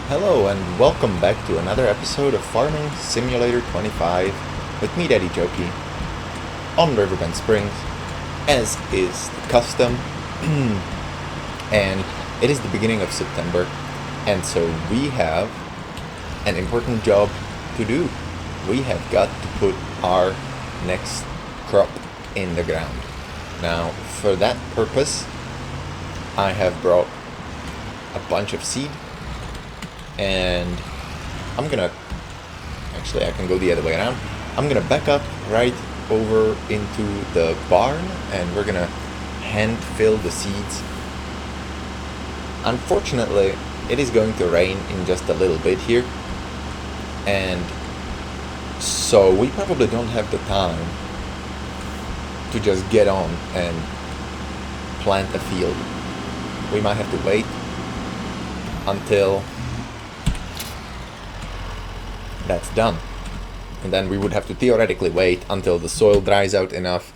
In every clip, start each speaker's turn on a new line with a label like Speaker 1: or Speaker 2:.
Speaker 1: Hello and welcome back to another episode of Farming Simulator 25 with me, Daddy Jokey, on Riverbend Springs, as is the custom. And it is the beginning of September, and so we have an important job to do. We have got to put our next crop in the ground. Now, for that purpose, I have brought a bunch of seed. And I'm gonna, actually I can go the other way around. I'm gonna back up right over into the barn and we're gonna hand fill the seeds. Unfortunately, it is going to rain in just a little bit here. And so we probably don't have the time to just get on and plant a field. We might have to wait until that's done, and then we would have to theoretically wait until the soil dries out enough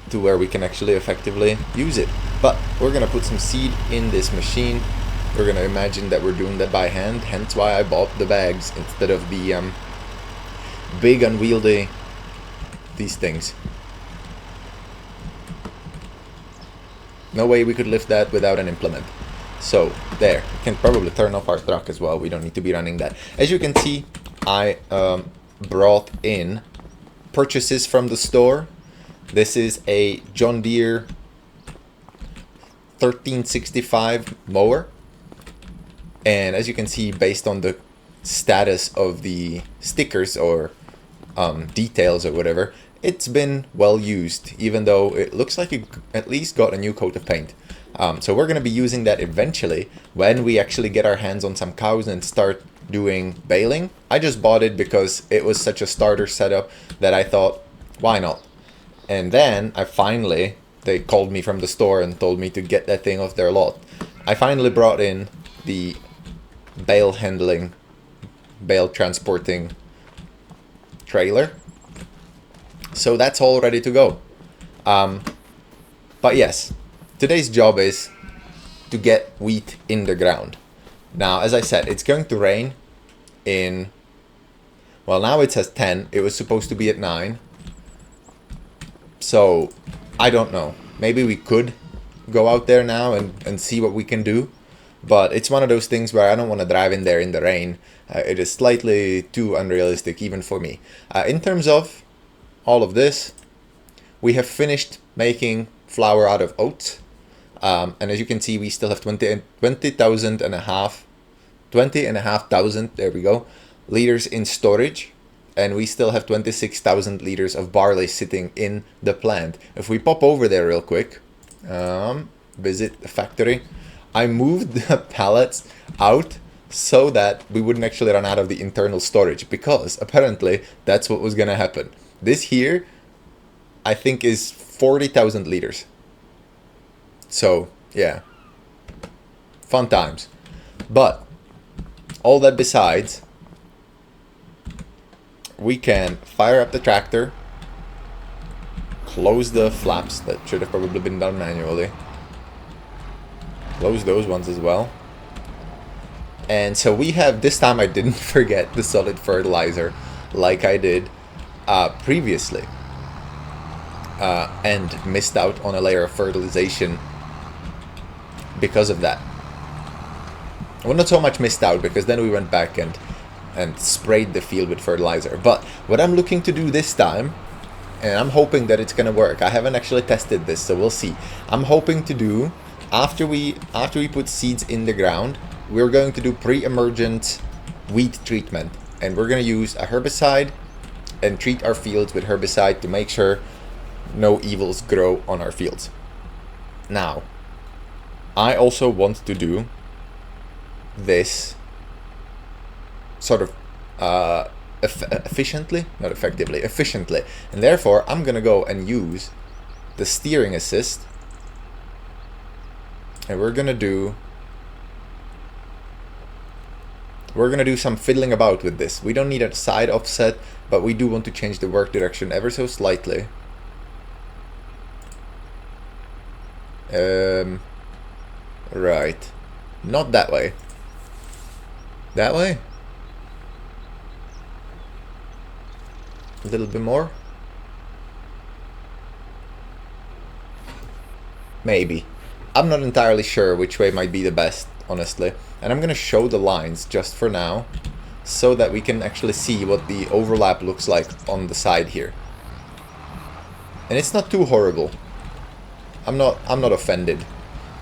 Speaker 1: to where we can actually effectively use it. But we're gonna put some seed in this machine. We're gonna imagine that we're doing that by hand, hence why I bought the bags instead of the big unwieldy these things. No way we could lift that without an implement. So there, we can probably turn off our truck as well. We don't need to be running that. As you can see, I brought in purchases from the store. This is a John Deere 1365 mower. And as you can see, based on the status of the stickers or details or whatever, it's been well used, even though it looks like it at least got a new coat of paint. So we're going to be using that eventually when we actually get our hands on some cows and start doing baling. I just bought it because it was such a starter setup that I thought, why not? And then they called me from the store and told me to get that thing off their lot. I finally brought in the bale transporting trailer. So that's all ready to go. But yes, today's job is to get wheat in the ground. Now, as I said, it's going to rain in, well, now it says 10. It was supposed to be at 9. So, I don't know. Maybe we could go out there now and see what we can do. But it's one of those things where I don't want to drive in there in the rain. It is slightly too unrealistic, even for me. In terms of all of this, we have finished making flour out of oats. And as you can see, we still have 20,000 and a half, there we go, liters in storage. And we still have 26,000 liters of barley sitting in the plant. If we pop over there real quick, visit the factory. I moved the pallets out so that we wouldn't actually run out of the internal storage, because apparently that's what was gonna happen. This here, I think, is 40,000 liters. So, yeah. Fun times. But, all that besides, we can fire up the tractor, close the flaps, that should have probably been done manually. Close those ones as well. And so we have, this time I didn't forget the solid fertilizer like I did previously. And missed out on a layer of fertilization because of that. Well, not so much missed out, because then we went back and sprayed the field with fertilizer. But what I'm looking to do this time, and I'm hoping that it's gonna work, I haven't actually tested this, so we'll see. I'm hoping to do, after we put seeds in the ground, we're going to do pre-emergent weed treatment, and we're gonna use a herbicide and treat our fields with herbicide to make sure no evils grow on our fields. Now, I also want to do this sort of efficiently, not effectively, efficiently. And therefore, I'm going to go and use the steering assist. And we're going to do some fiddling about with this. We don't need a side offset, but we do want to change the work direction ever so slightly. Right. Not that way. That way? A little bit more? Maybe. I'm not entirely sure which way might be the best, honestly. And I'm gonna show the lines just for now, so that we can actually see what the overlap looks like on the side here. And it's not too horrible. I'm not offended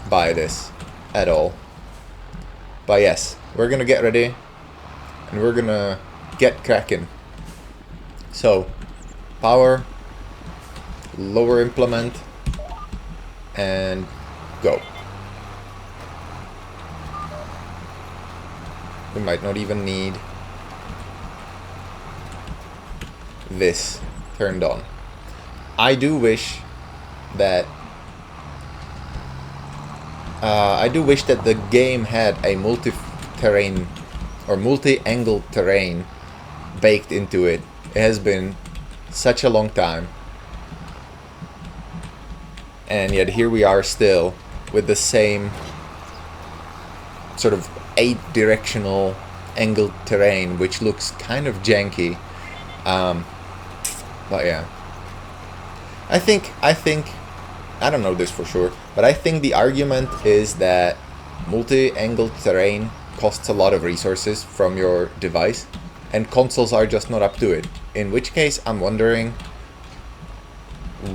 Speaker 1: by this at all. But yes, we're gonna get ready and we're gonna get cracking. So, power, lower implement, and go. We might not even need this turned on. I do wish that the game had a multi-terrain or multi-angle terrain baked into it. It has been such a long time, and yet here we are still with the same sort of 8-directional angled terrain, which looks kind of janky. But yeah, I think I don't know this for sure, but I think the argument is that multi-angled terrain costs a lot of resources from your device, and consoles are just not up to it. In which case, I'm wondering,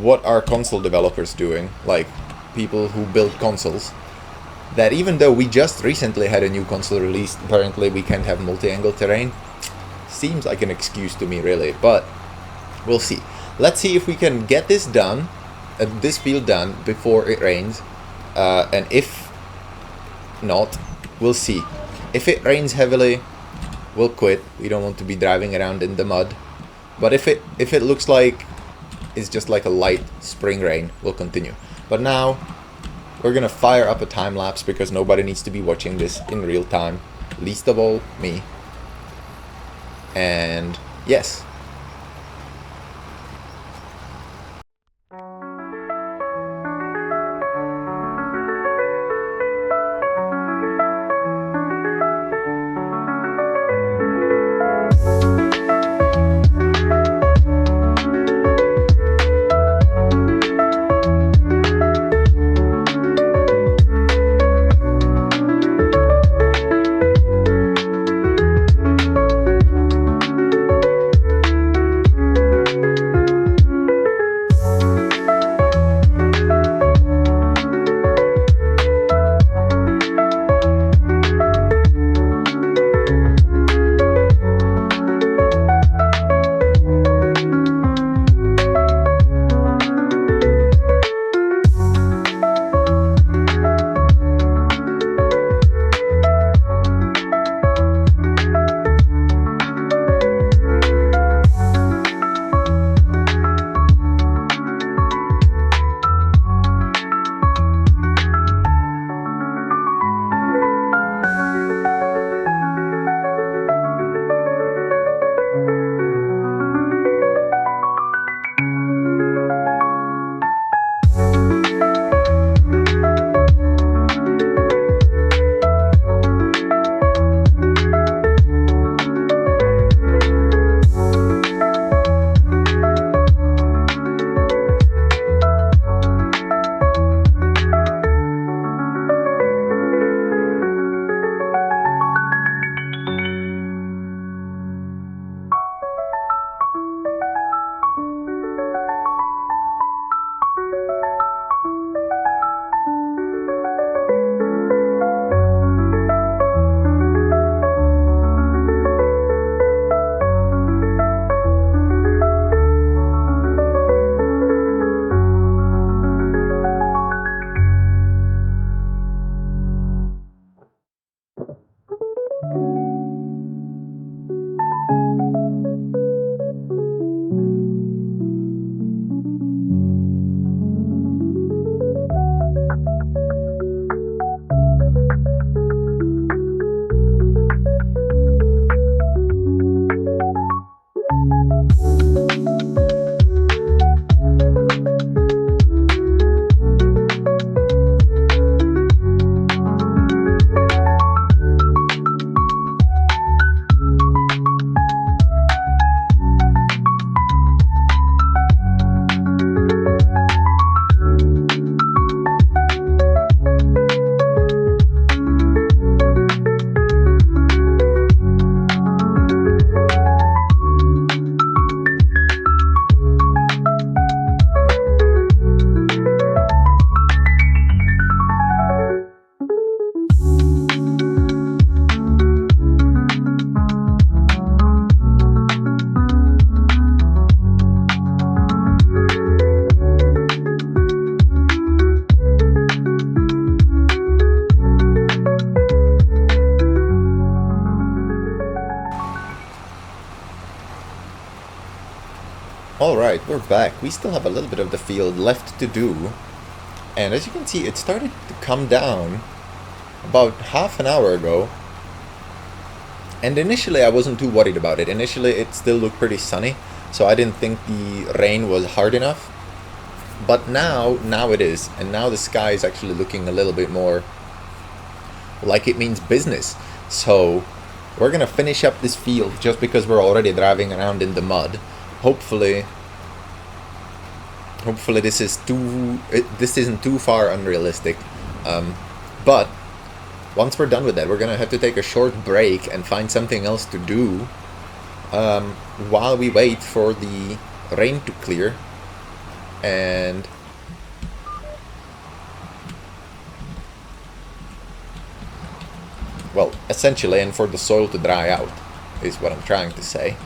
Speaker 1: what are console developers doing, like people who build consoles, that even though we just recently had a new console released, apparently we can't have multi-angle terrain? Seems like an excuse to me, really, but we'll see. Let's see if we can get this done, this field done, before it rains, and if not, we'll see. If it rains heavily, we'll quit. We don't want to be driving around in the mud. But if it looks like it's just like a light spring rain, we'll continue. But now, we're gonna fire up a time lapse because nobody needs to be watching this in real time, least of all me. And yes. Alright, we're back. We still have a little bit of the field left to do. And as you can see, it started to come down about half an hour ago. And initially I wasn't too worried about it. Initially it still looked pretty sunny, so I didn't think the rain was hard enough. But now it is. And now the sky is actually looking a little bit more like it means business. So we're gonna finish up this field just because we're already driving around in the mud. Hopefully this isn't too far unrealistic. But once we're done with that, we're gonna have to take a short break and find something else to do while we wait for the rain to clear. And well, essentially, and for the soil to dry out, is what I'm trying to say.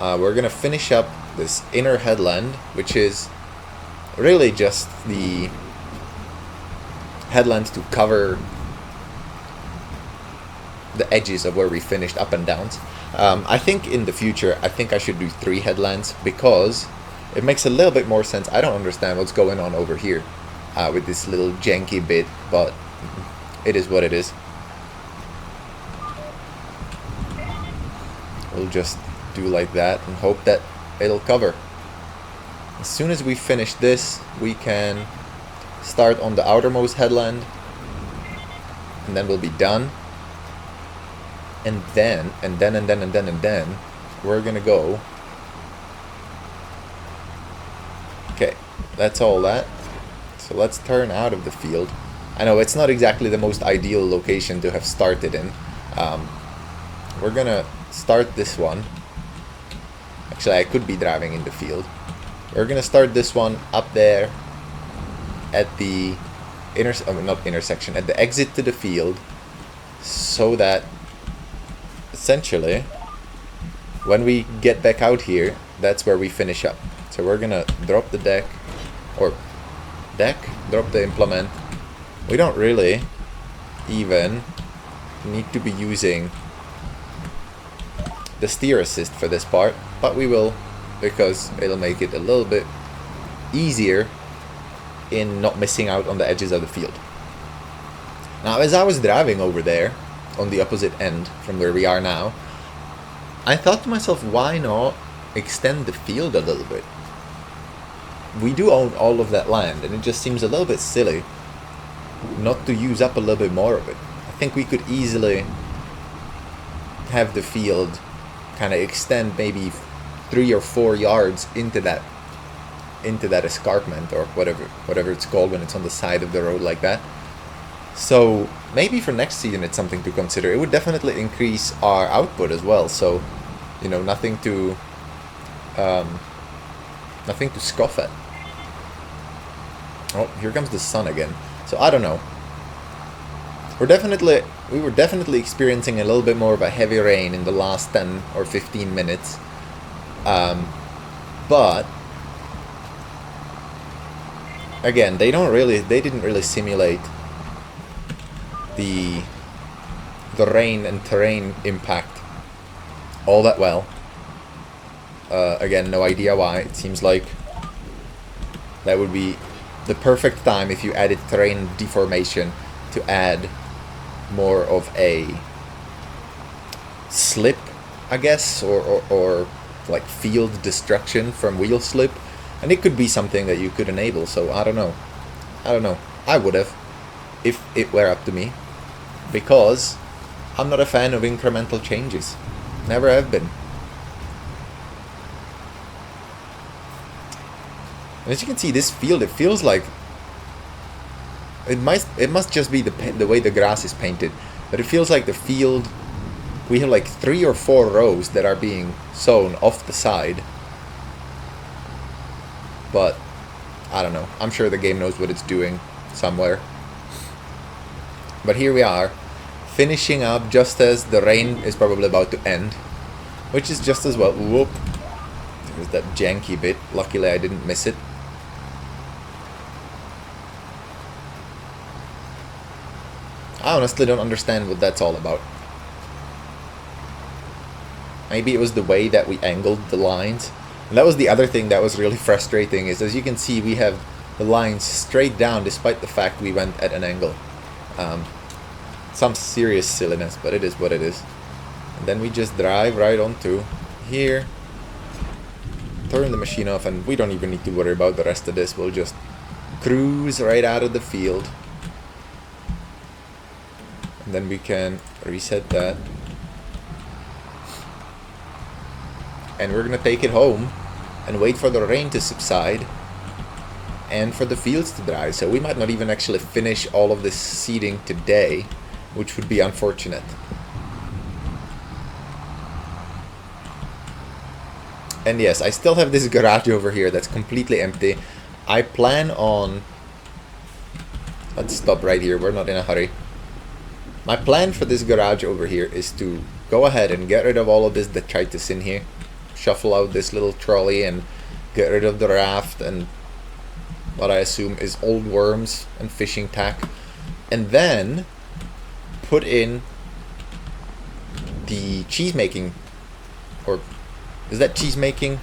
Speaker 1: We're gonna finish up this inner headland, which is really just the headland to cover the edges of where we finished up and downs. I think in the future, I think I should do 3 headlands because it makes a little bit more sense. I don't understand what's going on over here with this little janky bit, but it is what it is. We'll just do like that and hope that it'll cover. As soon as we finish this, we can start on the outermost headland, and then we'll be done. And then we're gonna go. Okay, that's all that. So let's turn out of the field. I know it's not exactly the most ideal location to have started in. We're gonna start this one. Actually, I could be driving in the field. We're gonna start this one up there at the intersection, at the exit to the field, so that essentially when we get back out here, that's where we finish up. So we're gonna drop the drop the implement. We don't really even need to be using the steer assist for this part, but we will, because it'll make it a little bit easier in not missing out on the edges of the field. Now, as I was driving over there on the opposite end from where we are now, I thought to myself, why not extend the field a little bit? We do own all of that land, and it just seems a little bit silly not to use up a little bit more of it. I think we could easily have the field kind of extend maybe 3 or 4 yards into that escarpment, or whatever it's called when it's on the side of the road like that. So maybe for next season it's something to consider. It would definitely increase our output as well. So, you know, nothing to scoff at. Oh, here comes the sun again. So I don't know. We were definitely experiencing a little bit more of a heavy rain in the last 10 or 15 minutes. But again, they didn't really simulate the rain and terrain impact all that well. Again, no idea why. It seems like that would be the perfect time if you added terrain deformation to add more of a slip, I guess, or like field destruction from wheel slip, and it could be something that you could enable. So I don't know. I would have, if it were up to me, because I'm not a fan of incremental changes. Never have been. And as you can see, this field, it feels like it must just be the way the grass is painted, but it feels like the field, we have like 3 or 4 rows that are being sown off the side. But I don't know. I'm sure the game knows what it's doing somewhere. But here we are, finishing up just as the rain is probably about to end, which is just as well. Whoop. There's that janky bit. Luckily I didn't miss it. I honestly don't understand what that's all about. Maybe it was the way that we angled the lines. And that was the other thing that was really frustrating, is as you can see, we have the lines straight down despite the fact we went at an angle. Some serious silliness, but it is what it is. And then we just drive right onto here, turn the machine off, and we don't even need to worry about the rest of this. We'll just cruise right out of the field. And then we can reset that. And we're gonna take it home and wait for the rain to subside and for the fields to dry. So we might not even actually finish all of this seeding today, which would be unfortunate. And yes, I still have this garage over here that's completely empty. I plan on... Let's stop right here, we're not in a hurry. My plan for this garage over here is to go ahead and get rid of all of this detritus in here. Shuffle out this little trolley and get rid of the raft and what I assume is old worms and fishing tack. And then put in the cheese making, or is that cheese making?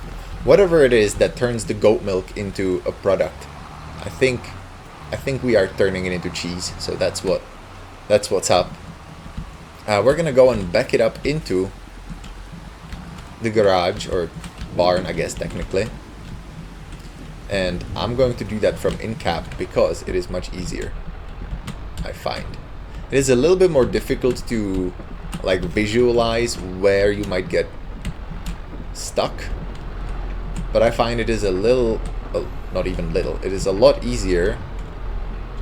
Speaker 1: Whatever it is that turns the goat milk into a product. I think we are turning it into cheese, so that's what's up. We're gonna go and back it up into the garage, or barn, I guess technically. And I'm going to do that from in cap because it is much easier, I find. It is a little bit more difficult to like visualize where you might get stuck, but I find it is a little, not even little, it is a lot easier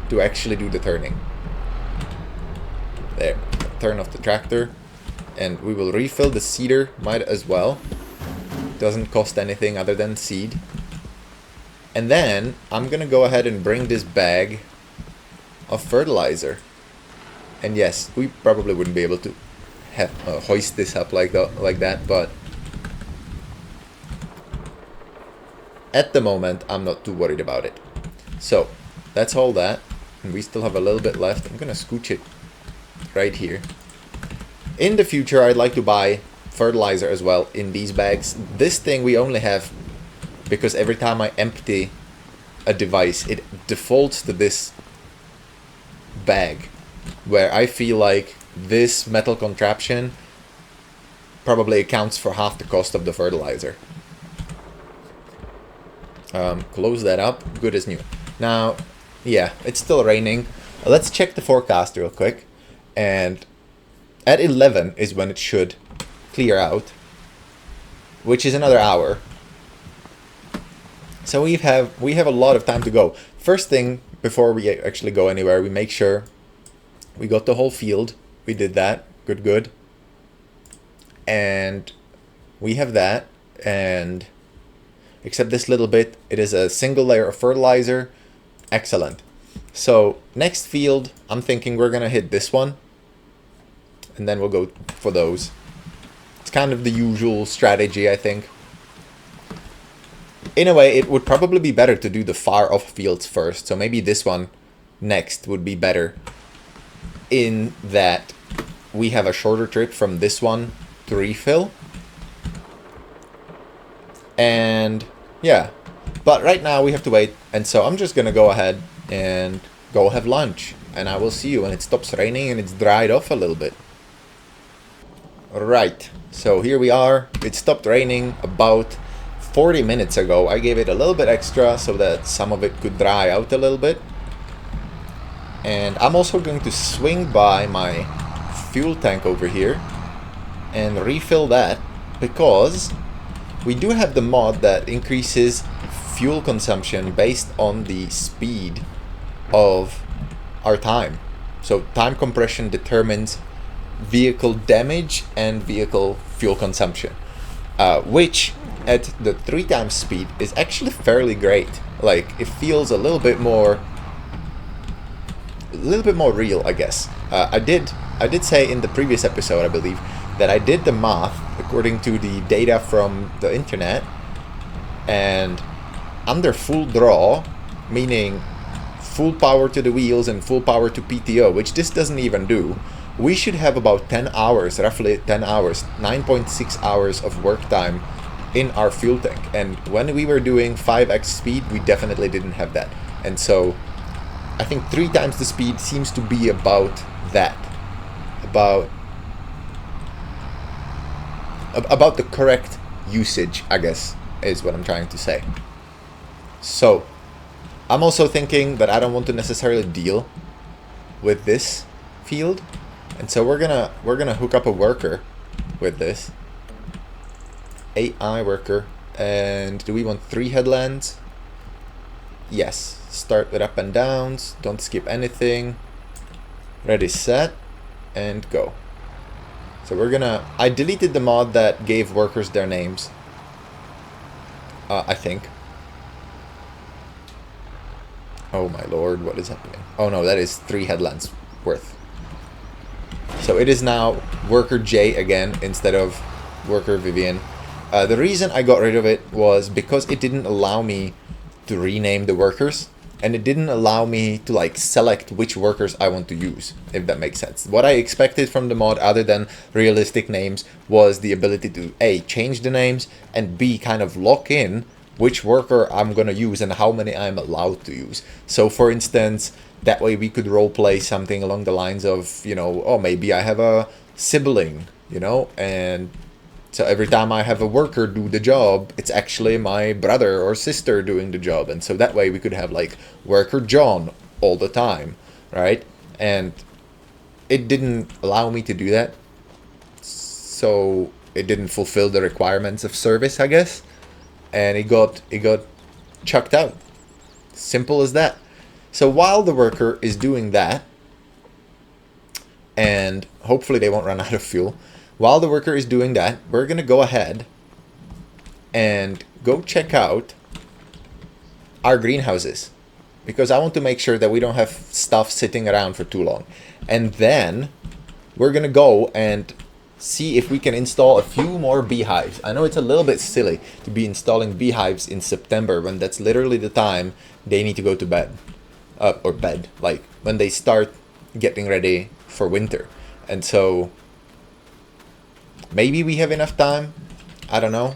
Speaker 1: to actually do the turning. There, turn off the tractor, and we will refill the seeder, might as well. Doesn't cost anything other than seed. And then I'm gonna go ahead and bring this bag of fertilizer. And yes, we probably wouldn't be able to have hoist this up like that, but at the moment I'm not too worried about it. So that's all that, and we still have a little bit left. I'm gonna scooch it right here. In the future, I'd like to buy fertilizer as well in these bags. This thing we only have because every time I empty a device, it defaults to this bag, where I feel like this metal contraption probably accounts for half the cost of the fertilizer. Close that up, good as new. Now, yeah, it's still raining. Let's check the forecast real quick, and at 11 is when it should clear out, which is another hour. So we have a lot of time to go. First thing, before we actually go anywhere, we make sure we got the whole field. We did that. Good. And we have that. And except this little bit, it is a single layer of fertilizer. Excellent. So next field, I'm thinking we're gonna hit this one, and then we'll go for those. It's kind of the usual strategy, I think. In a way, it would probably be better to do the far off fields first, so maybe this one next would be better, in that we have a shorter trip from this one to refill. And yeah, but right now we have to wait, and so I'm just gonna go ahead and go have lunch, and I will see you when it stops raining and it's dried off a little bit. Right, so here we are. It stopped raining about 40 minutes ago. I gave it a little bit extra so that some of it could dry out a little bit. And I'm also going to swing by my fuel tank over here and refill that, because we do have the mod that increases fuel consumption based on the speed of our time. So time compression determines vehicle damage and vehicle fuel consumption, which at the 3 times speed is actually fairly great. Like, it feels a little bit more real, I guess. I did say in the previous episode, I believe, that I did the math according to the data from the internet, and under full draw, meaning full power to the wheels and full power to PTO, which this doesn't even do, we should have about 10 hours, roughly 10 hours, 9.6 hours of work time in our fuel tank. And when we were doing 5x speed, we definitely didn't have that. And so I think 3 times the speed seems to be about that. About the correct usage, I guess, is what I'm trying to say. So I'm also thinking that I don't want to necessarily deal with this field, and so we're gonna hook up a worker with this AI worker. And do we want 3 headlands? Yes. Start with up and downs, don't skip anything. Ready, set, and go. So we're gonna, I deleted the mod that gave workers their names, I think. Oh my lord, what is happening? Oh no, that is 3 headlands worth. So it is now worker J again instead of worker Vivian. The reason I got rid of it was because it didn't allow me to rename the workers, and it didn't allow me to like select which workers I want to use, if that makes sense. What I expected from the mod, other than realistic names, was the ability to A, change the names, and B, kind of lock in which worker I'm gonna use and how many I'm allowed to use. So for instance, that way we could roleplay something along the lines of, you know, oh, maybe I have a sibling, you know, and so every time I have a worker do the job, it's actually my brother or sister doing the job. And so that way we could have like worker John all the time, right? And it didn't allow me to do that. So it didn't fulfill the requirements of service, I guess. And it got chucked out. Simple as that. So while the worker is doing that, and hopefully they won't run out of fuel, while the worker is doing that, we're going to go ahead and go check out our greenhouses, because I want to make sure that we don't have stuff sitting around for too long. And then we're going to go and see if we can install a few more beehives. I know it's a little bit silly to be installing beehives in September when that's literally the time they need to go to bed. Or bed, like when they start getting ready for winter. And so maybe we have enough time, I don't know,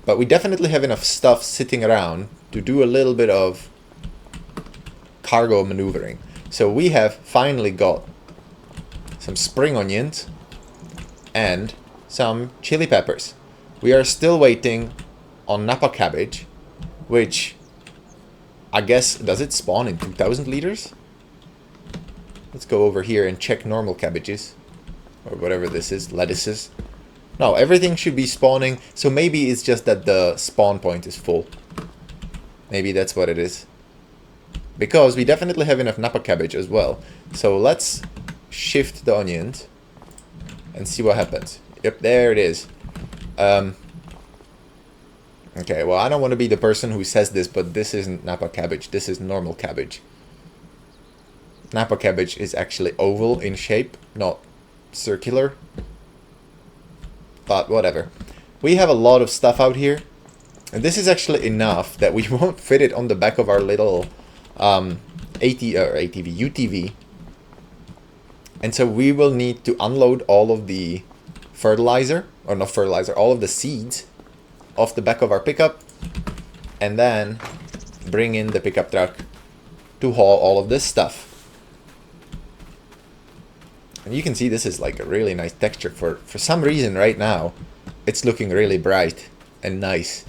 Speaker 1: but we definitely have enough stuff sitting around to do a little bit of cargo maneuvering. So we have finally got some spring onions and some chili peppers. We are still waiting on Napa cabbage, which I guess, does it spawn in 2000 liters? Let's go over here and check normal cabbages, or whatever this is, lettuces. No, everything should be spawning, so maybe it's just that the spawn point is full. Maybe that's what it is. Because we definitely have enough Napa cabbage as well. So let's shift the onions and see what happens. Yep, there it is. Okay, well, I don't want to be the person who says this, but this isn't Napa cabbage. This is normal cabbage. Napa cabbage is actually oval in shape, not circular. But whatever. We have a lot of stuff out here. And this is actually enough that we won't fit it on the back of our little UTV. And so we will need to unload all of the fertilizer, or not fertilizer, all of the seeds off the back of our pickup, and then bring in the pickup truck to haul all of this stuff. And you can see this is like a really nice texture. For some reason right now, it's looking really bright and nice.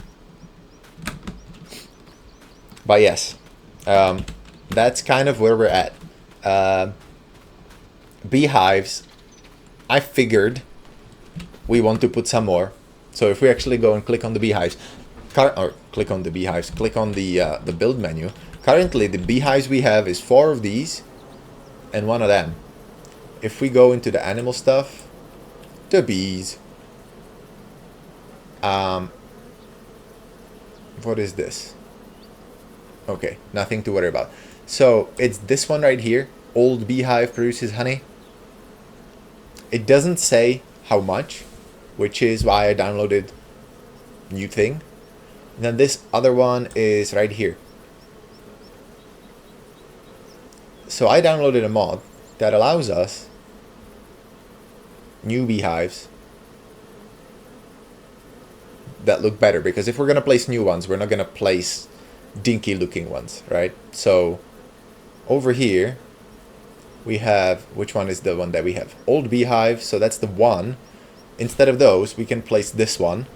Speaker 1: But yes, that's kind of where we're at. Beehives, I figured we want to put some more. So if we actually go and click on the beehives, click on the build menu. Currently, the beehives we have is 4 of these and 1 of them. If we go into the animal stuff, the bees. What is this? Okay, nothing to worry about. So it's this one right here. Old beehive produces honey. It doesn't say how much, which is why I downloaded new thing. And then this other one is right here. So I downloaded a mod that allows us new beehives that look better, because if we're going to place new ones, we're not going to place dinky looking ones, right? So over here we have, which one is the one that we have? Old beehive, so that's the one. Instead of those, we can place this one.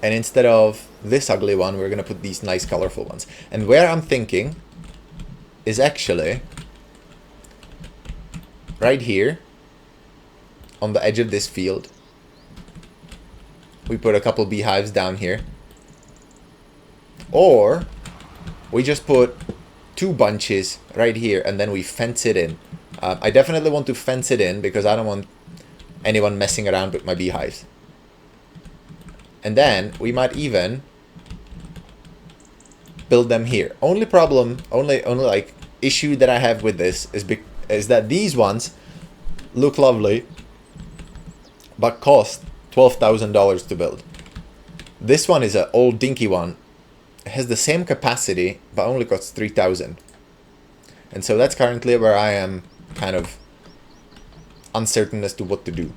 Speaker 1: And instead of this ugly one, we're going to put these nice colorful ones. And where I'm thinking is actually right here on the edge of this field. We put a couple beehives down here. Or we just put 2 bunches right here and then we fence it in. I definitely want to fence it in because I don't want anyone messing around with my beehives. And then we might even build them here. Only problem, only like issue that I have with this is that these ones look lovely, but cost $12,000 to build. This one is an old dinky one. It has the same capacity, but only costs $3,000. And so that's currently where I am kind of uncertain as to what to do.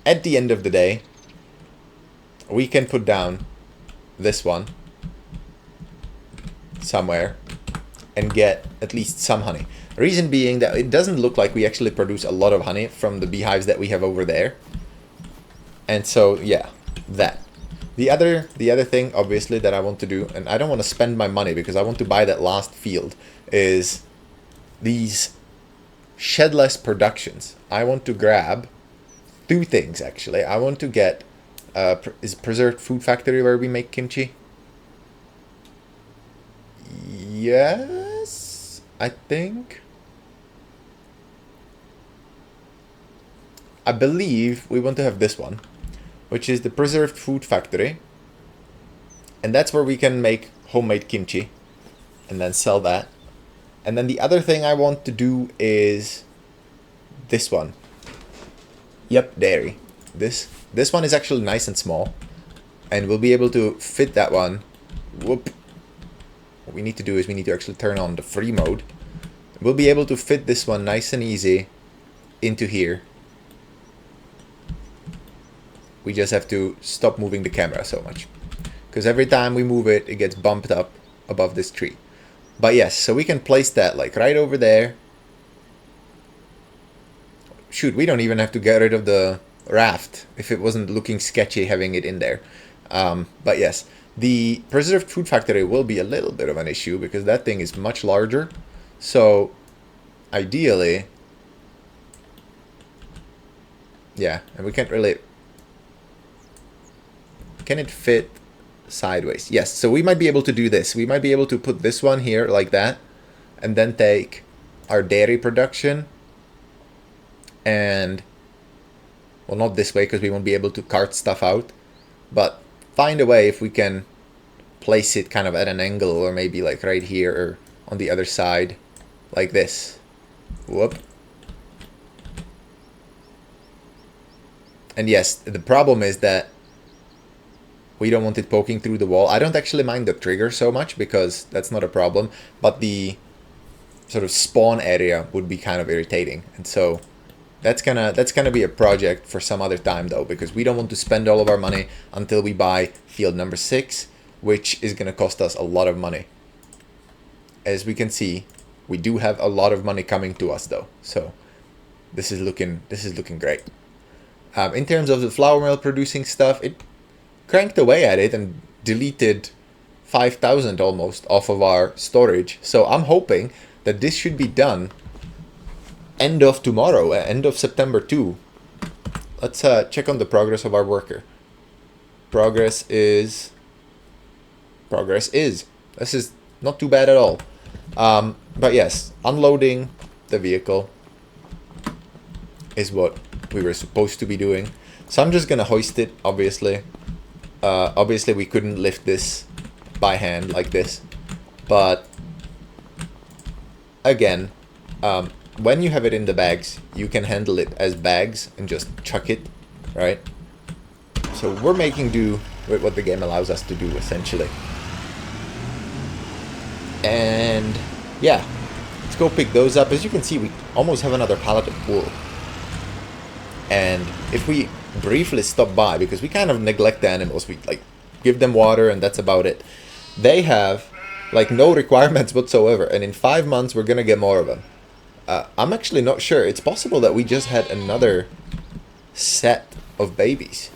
Speaker 1: At the end of the day, we can put down this one somewhere and get at least some honey. Reason being that it doesn't look like we actually produce a lot of honey from the beehives that we have over there. And so, yeah, that. The other thing, obviously, that I want to do, and I don't want to spend my money because I want to buy that last field, is these shedless productions. I want to grab 2 things, actually. I want to get, is Preserved Food Factory where we make kimchi? Yes, I think. I believe we want to have this one, which is the Preserved Food Factory. And that's where we can make homemade kimchi and then sell that. And then the other thing I want to do is this one. Yep, dairy. This one is actually nice and small. And we'll be able to fit that one. Whoop. What we need to do is we need to actually turn on the free mode. We'll be able to fit this one nice and easy into here. We just have to stop moving the camera so much. Because every time we move it, it gets bumped up above this tree. But yes, so we can place that like right over there. Shoot, we don't even have to get rid of the raft if it wasn't looking sketchy having it in there. But yes, the Preserved Food Factory will be a little bit of an issue because that thing is much larger. So ideally, yeah, and we can't really... Can it fit sideways? Yes, so we might be able to do this. We might be able to put this one here like that, and then take our dairy production and, well, not this way because we won't be able to cart stuff out, but find a way if we can place it kind of at an angle, or maybe like right here or on the other side like this. Whoop. And yes, the problem is that we don't want it poking through the wall. I don't actually mind the trigger so much because that's not a problem, but the sort of spawn area would be kind of irritating. And so that's gonna be a project for some other time though, because we don't want to spend all of our money until we buy field number 6, which is gonna cost us a lot of money. As we can see, we do have a lot of money coming to us though. So this is looking great. In terms of the flour mill producing stuff, it cranked away at it and deleted 5,000 almost off of our storage. So I'm hoping that this should be done end of tomorrow, end of September 2. Let's check on the progress of our worker. Progress is... This is not too bad at all. But yes, unloading the vehicle is what we were supposed to be doing. So I'm just gonna hoist it, obviously. Obviously we couldn't lift this by hand like this, but again, when you have it in the bags, you can handle it as bags and just chuck it, right? So we're making do with what the game allows us to do, essentially. And yeah, let's go pick those up. As you can see, we almost have another pallet of wool. And if we briefly stop by, because we kind of neglect the animals, we like give them water and that's about it. They have like no requirements whatsoever, and in 5 months we're gonna get more of them. I'm actually not sure. It's possible that we just had another set of babies.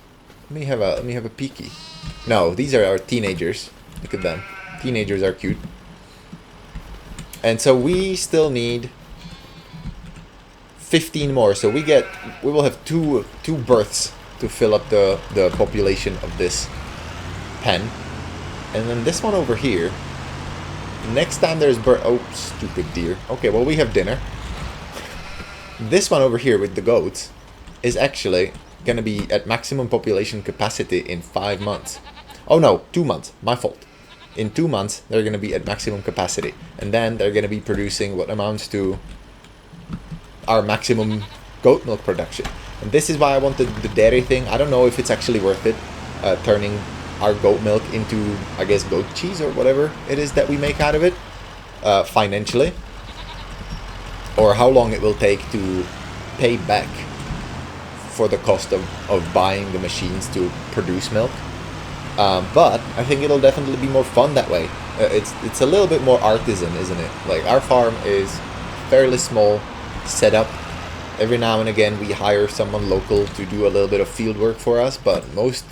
Speaker 1: Let me have a peeky. No, these are our teenagers. Look at them. Teenagers are cute. And so we still need 15 more. So we will have two births to fill up the population of this pen. And then this one over here. Next time there's birth. Oh, stupid deer. Okay, well we have dinner. This one over here with the goats is actually gonna be at maximum population capacity in 5 months. Oh no, 2 months. My fault. In 2 months, they're gonna be at maximum capacity, and then they're gonna be producing what amounts to our maximum goat milk production. And this is why I wanted the dairy thing. I don't know if it's actually worth it, turning our goat milk into, I guess, goat cheese or whatever it is that we make out of it, financially, or how long it will take to pay back for the cost of buying the machines to produce milk. But I think it'll definitely be more fun that way. It's a little bit more artisan, isn't it? Like, our farm is fairly small setup. Every now and again we hire someone local to do a little bit of field work for us, but most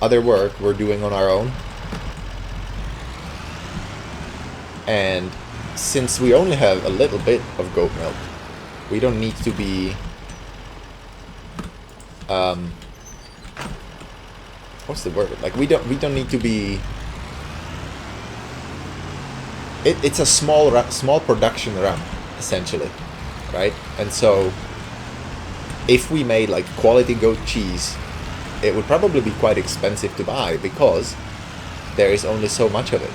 Speaker 1: other work we're doing on our own. And since we only have a little bit of goat milk, we don't need to be what's the word? Like, we don't need to be. It's a small production run, essentially, right? And so, if we made like quality goat cheese, it would probably be quite expensive to buy because there is only so much of it.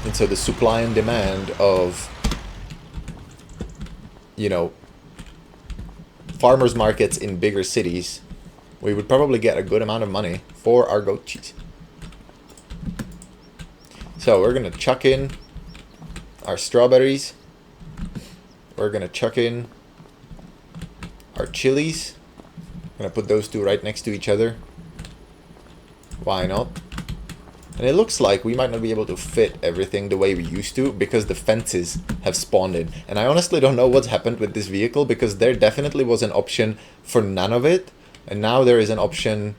Speaker 1: And so the supply and demand of, farmers markets in bigger cities, we would probably get a good amount of money for our goat cheese. So we're gonna chuck in our strawberries. We're gonna chuck in our chilies. I'm gonna put those two right next to each other. Why not? And it looks like we might not be able to fit everything the way we used to because the fences have spawned in. And I honestly don't know what's happened with this vehicle, because there definitely was an option for none of it. And now there is an option.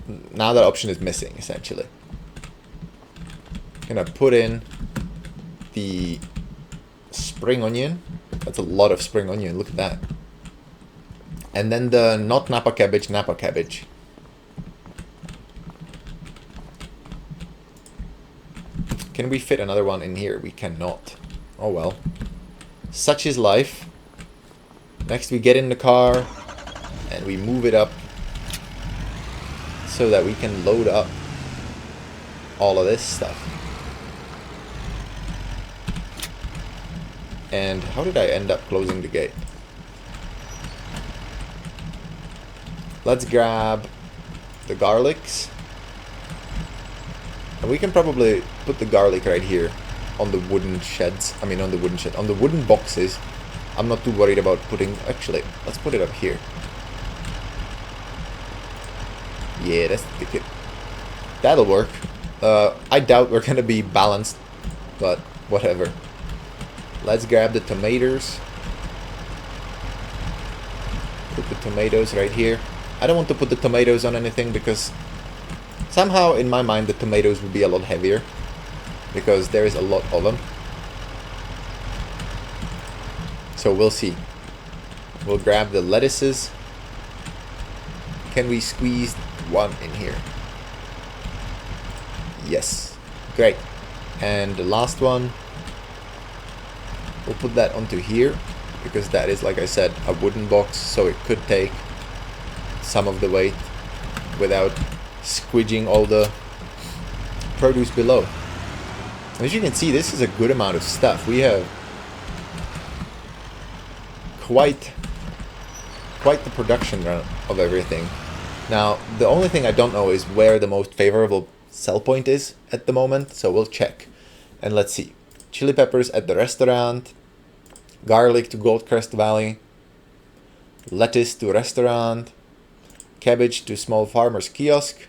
Speaker 1: Now that option is missing, essentially. I'm gonna put in the spring onion. That's a lot of spring onion, look at that. And then the not Napa cabbage, Napa cabbage. Can we fit another one in here? We cannot. Oh well. Such is life. Next we get in the car and we move it up so that we can load up all of this stuff. And how did I end up closing the gate? Let's grab the garlics. And we can probably put the garlic right here on the wooden sheds. I mean, on the wooden boxes. I'm not too worried about putting... Actually, let's put it up here. Yeah, that's the kit. That'll work. I doubt we're gonna be balanced, but whatever. Let's grab the tomatoes. Put the tomatoes right here. I don't want to put the tomatoes on anything because somehow in my mind the tomatoes would be a lot heavier because there is a lot of them. So we'll see. We'll grab the lettuces. Can we squeeze one in here? Yes. Great. And the last one, we'll put that onto here because that is, like I said, a wooden box, so it could take some of the weight without squidging all the produce below. As you can see, this is a good amount of stuff. We have quite the production run of everything. Now, the only thing I don't know is where the most favorable sell point is at the moment, so we'll check. And let's see. Chili peppers at the restaurant. garlic to Goldcrest Valley, lettuce to restaurant, cabbage to small farmer's kiosk,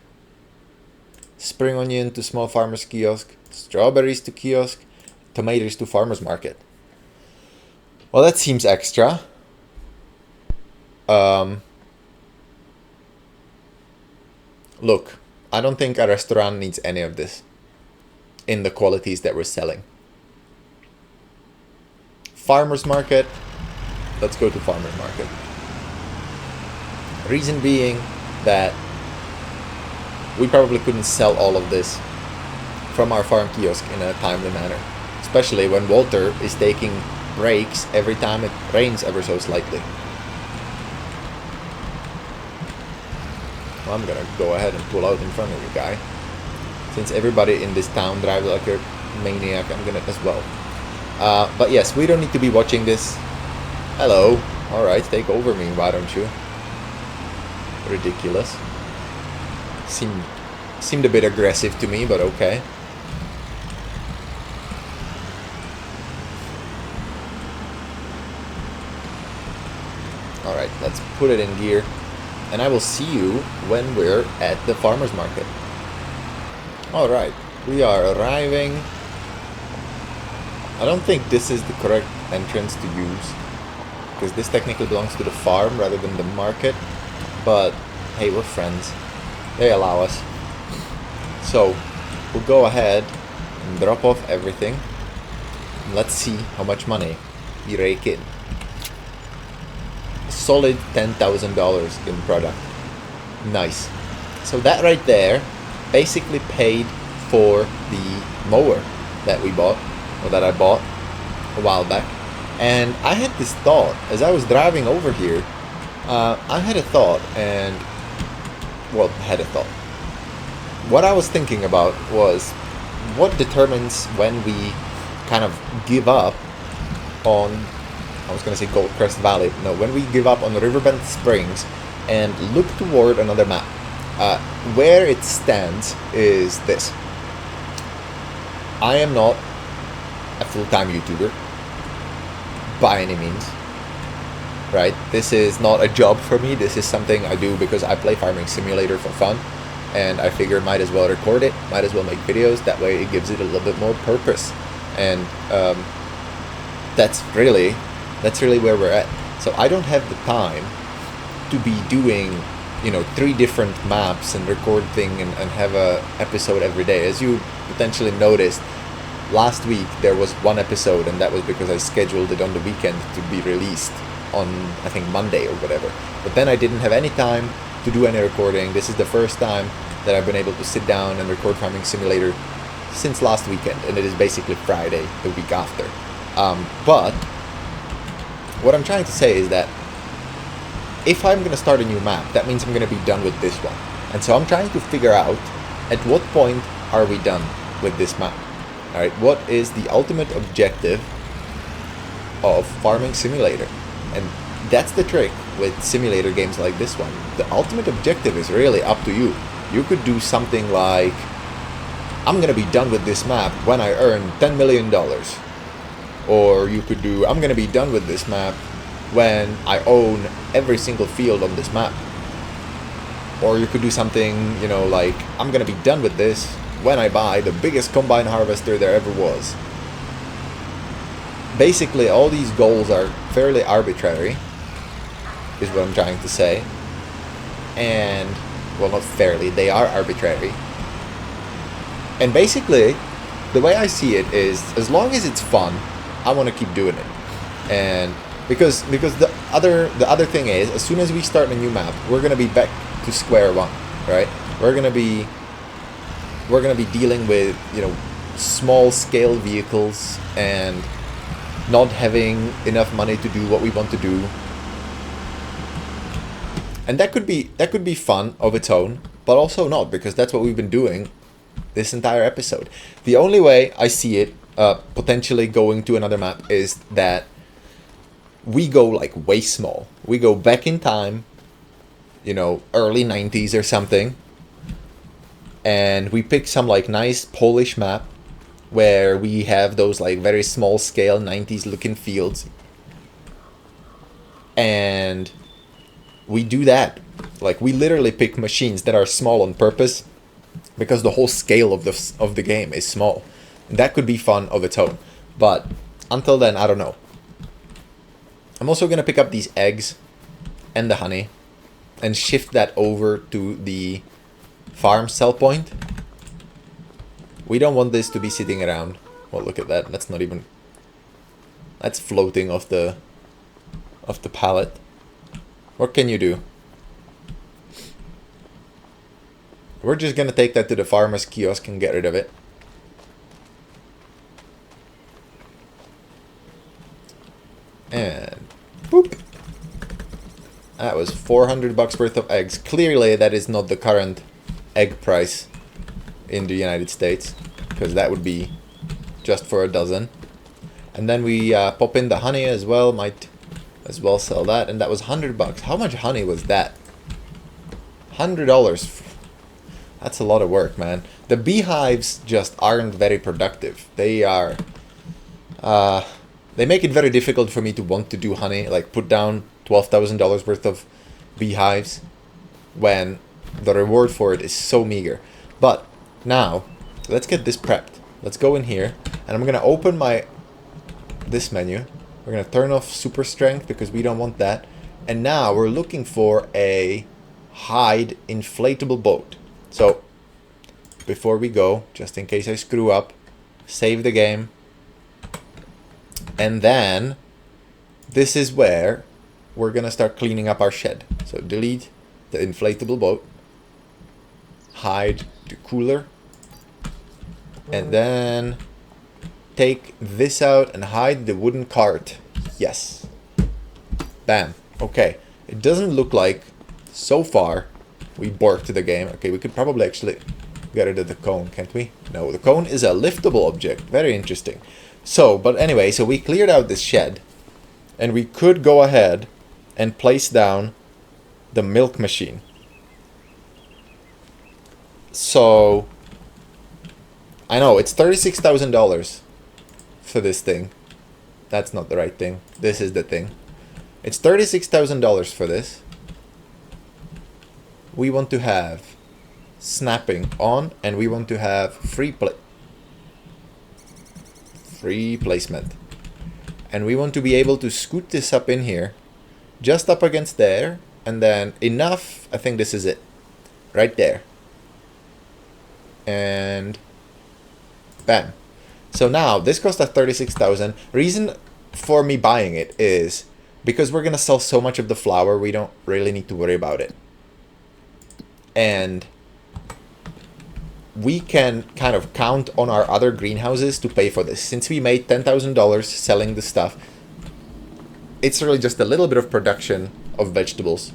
Speaker 1: spring onion to small farmer's kiosk, strawberries to kiosk, tomatoes to farmer's market. Well, that seems extra. Look, I don't think a restaurant needs any of this in the qualities that we're selling. Farmer's market, let's go to farmer's market. Reason being that we probably couldn't sell all of this from our farm kiosk in a timely manner, especially when Walter is taking breaks every time it rains ever so slightly. Well, I'm gonna go ahead and pull out in front of you, guy. Since everybody in this town drives like a maniac, I'm gonna as well. But yes, we don't need to be watching this. Hello. Alright, take over me, why don't you? Ridiculous. Seemed a bit aggressive to me, but okay. Alright, let's put it in gear. And I will see you when we're at the farmer's market. Alright, we are arriving. I don't think this is the correct entrance to use, because this technically belongs to the farm rather than the market. But hey, we're friends. They allow us. So we'll go ahead and drop off everything. And let's see how much money we rake in. A solid $10,000 in product. Nice. So that right there basically paid for the mower that we bought, or that I bought a while back. And I had this thought as I was driving over here. I had a thought, and what I was thinking about was what determines when we kind of give up on, I was going to say Goldcrest Valley, no, when we give up on Riverbend Springs and look toward another map. Where it stands is this. I am not a full-time YouTuber by any means, right? This is not a job for me. This is something I do because I play Farming Simulator for fun, and I figure might as well record it, might as well make videos. That way it gives it a little bit more purpose, and that's really where we're at. So I don't have the time to be doing, 3 different maps and recording and have a episode every day. As you potentially noticed, last week there was 1 episode, and that was because I scheduled it on the weekend to be released on, I think, Monday or whatever. But then I didn't have any time to do any recording. This is the first time that I've been able to sit down and record Farming Simulator since last weekend, and it is basically Friday, the week after. But what I'm trying to say is that if I'm going to start a new map, that means I'm going to be done with this one. And so I'm trying to figure out at what point are we done with this map. Alright, what is the ultimate objective of Farming Simulator? And that's the trick with simulator games like this one. The ultimate objective is really up to you. You could do something like, I'm going to be done with this map when I earn $10 million. Or you could do, I'm going to be done with this map when I own every single field on this map. Or you could do something, like, I'm going to be done with this when I buy the biggest combine harvester there ever was. Basically, all these goals are fairly arbitrary, is what I'm trying to say. And, well, not fairly, they are arbitrary. And basically, the way I see it is, as long as it's fun, I want to keep doing it. And because the other thing is, as soon as we start a new map, we're gonna be back to square one, right? We're gonna be dealing with small scale vehicles and not having enough money to do what we want to do. And that could be fun of its own, but also not, because that's what we've been doing this entire episode. The only way I see it potentially going to another map is that we go like way small. We go back in time, early 90s or something, and we pick some like nice Polish map where we have those like very small scale 90s looking fields, And we do that. Like, we literally pick machines that are small on purpose because the whole scale of the game is small. And that could be fun of its own. But until then, I don't know. I'm also going to pick up these eggs and the honey and shift that over to the farm sell point. We don't want this to be sitting around. Well, look at that. That's not even... That's floating off the pallet. What can you do? We're just gonna take that to the farmer's kiosk and get rid of it. And boop. That was 400 bucks worth of eggs. Clearly that is not the current egg price in the United States, because that would be just for a dozen. And then we pop in the honey as well. Might as well sell that. And that was 100 bucks. How much honey was that? $100. That's a lot of work, man. The beehives just aren't very productive. They are... they make it very difficult for me to want to do honey. Like, put down $12,000 worth of beehives when the reward for it is so meager. But now, let's get this prepped. Let's go in here. And I'm going to open this menu. We're going to turn off super strength because we don't want that. And now we're looking for a hide inflatable boat. So, before we go, just in case I screw up, save the game. And then, this is where we're going to start cleaning up our shed. So, delete the inflatable boat. Hide the cooler. And then, take this out and hide the wooden cart. Yes. Bam. Okay. It doesn't look like, so far, we borked the game. Okay, we could probably actually get rid of the cone, can't we? No, the cone is a liftable object. Very interesting. So, but anyway, so we cleared out this shed. And we could go ahead and place down the milk machine. So, I know, it's $36,000 for this thing. That's not the right thing. This is the thing. It's $36,000 for this. We want to have snapping on, and we want to have free placement. And we want to be able to scoot this up in here, just up against there, and then enough, I think this is it, right there. And bam. So now, this cost us $36,000. Reason for me buying it is because we're going to sell so much of the flour, we don't really need to worry about it. And we can kind of count on our other greenhouses to pay for this. Since we made $10,000 selling the stuff, it's really just a little bit of production of vegetables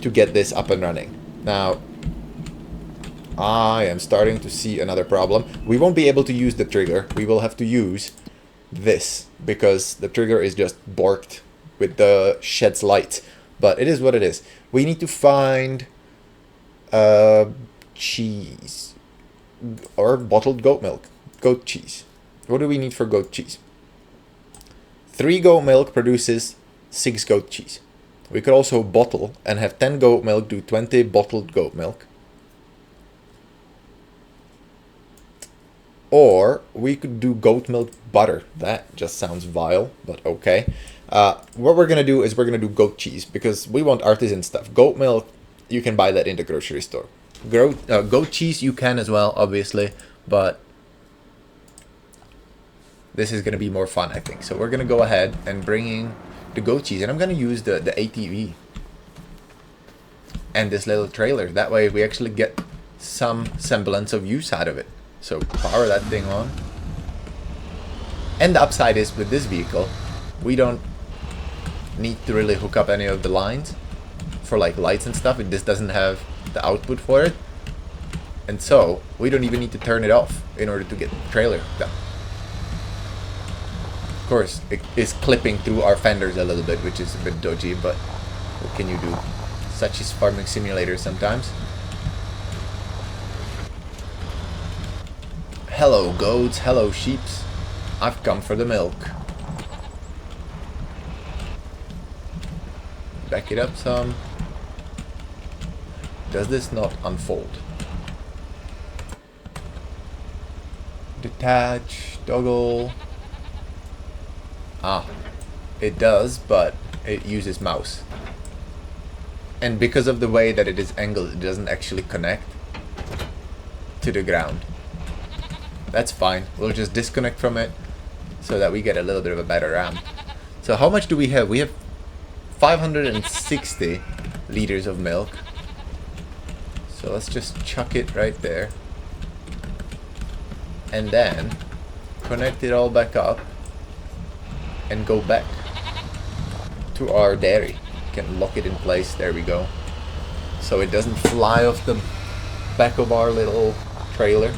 Speaker 1: to get this up and running. Now, I am starting to see another problem. We won't be able to use the trigger. We will have to use this because the trigger is just borked with the shed's light. But it is what it is. We need to find cheese or bottled goat milk. Goat cheese. What do we need for goat cheese? 3 goat milk produces 6 goat cheese. We could also bottle and have 10 goat milk do 20 bottled goat milk. Or we could do goat milk butter. That just sounds vile, but okay. What we're going to do is we're going to do goat cheese because we want artisan stuff. Goat milk, you can buy that in the grocery store. Goat cheese, you can as well, obviously, but this is going to be more fun, I think. So we're going to go ahead and bring in the goat cheese, and I'm going to use the ATV and this little trailer. That way we actually get some semblance of use out of it. So power that thing on. And the upside is with this vehicle, we don't need to really hook up any of the lines for like lights and stuff. This doesn't have the output for it. And so we don't even need to turn it off in order to get the trailer done. Of course, it is clipping through our fenders a little bit, which is a bit dodgy, but what can you do? Such is farming simulator sometimes. Hello goats, hello sheeps. I've come for the milk. back it up some. Does this not unfold? Detach, toggle. Ah, it does, but it uses mouse. And because of the way that it is angled, it doesn't actually connect to the ground. That's fine. We'll just disconnect from it so that we get a little bit of a better RAM. So how much do we have? We have 560 liters of milk. So let's just chuck it right there. And then connect it all back up and go back to our dairy. Can lock it in place. There we go. So it doesn't fly off the back of our little trailer.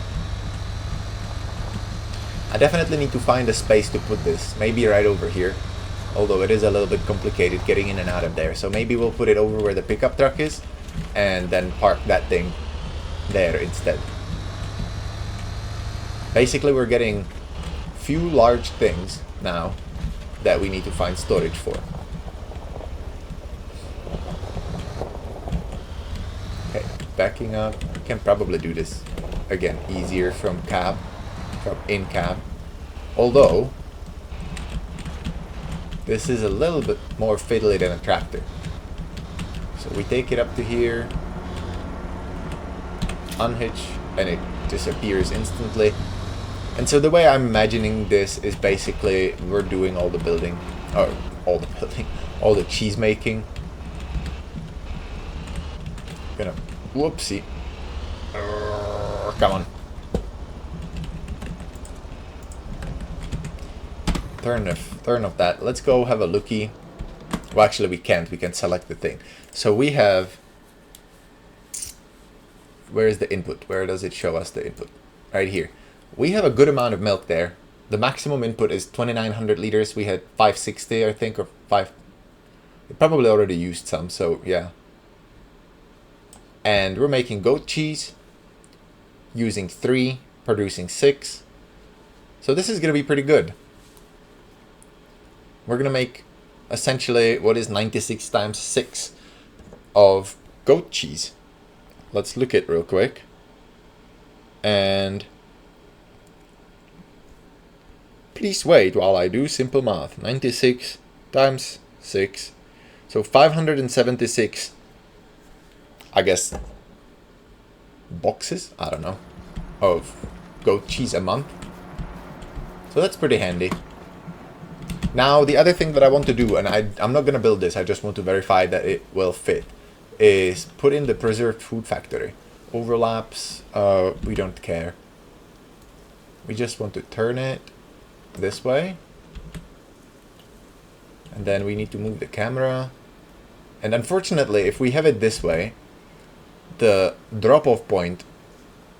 Speaker 1: I definitely need to find a space to put this. Maybe right over here. Although it is a little bit complicated getting in and out of there. So maybe we'll put it over where the pickup truck is and then park that thing there instead. Basically, we're getting few large things now that we need to find storage for. Okay, backing up. Can probably do this again easier from cab, from in cab. Although this is a little bit more fiddly than a tractor. So we take it up to here, unhitch, and it disappears instantly. And so the way I'm imagining this is basically we're doing all the building, or all the cheese making. Gonna, whoopsie. Come on. Turn off that. Let's go have a looky. Well, actually we can't. We can select the thing. So we have, where is the input? Where does it show us the input? Right here. We have a good amount of milk there. The maximum input is 2,900 liters. We had 560, I think, or 5. We probably already used some, so yeah. And we're making goat cheese, using 3, producing 6. So this is going to be pretty good. We're going to make essentially what is 96 times 6 of goat cheese. Let's look at it real quick. And please wait while I do simple math. 96 times 6. So 576, I guess, boxes, I don't know, of goat cheese a month. So that's pretty handy. Now, the other thing that I want to do, and I'm not going to build this, I just want to verify that it will fit, is put in the preserved food factory. Overlaps, we don't care. We just want to turn it this way. And then we need to move the camera. And unfortunately, if we have it this way, the drop-off point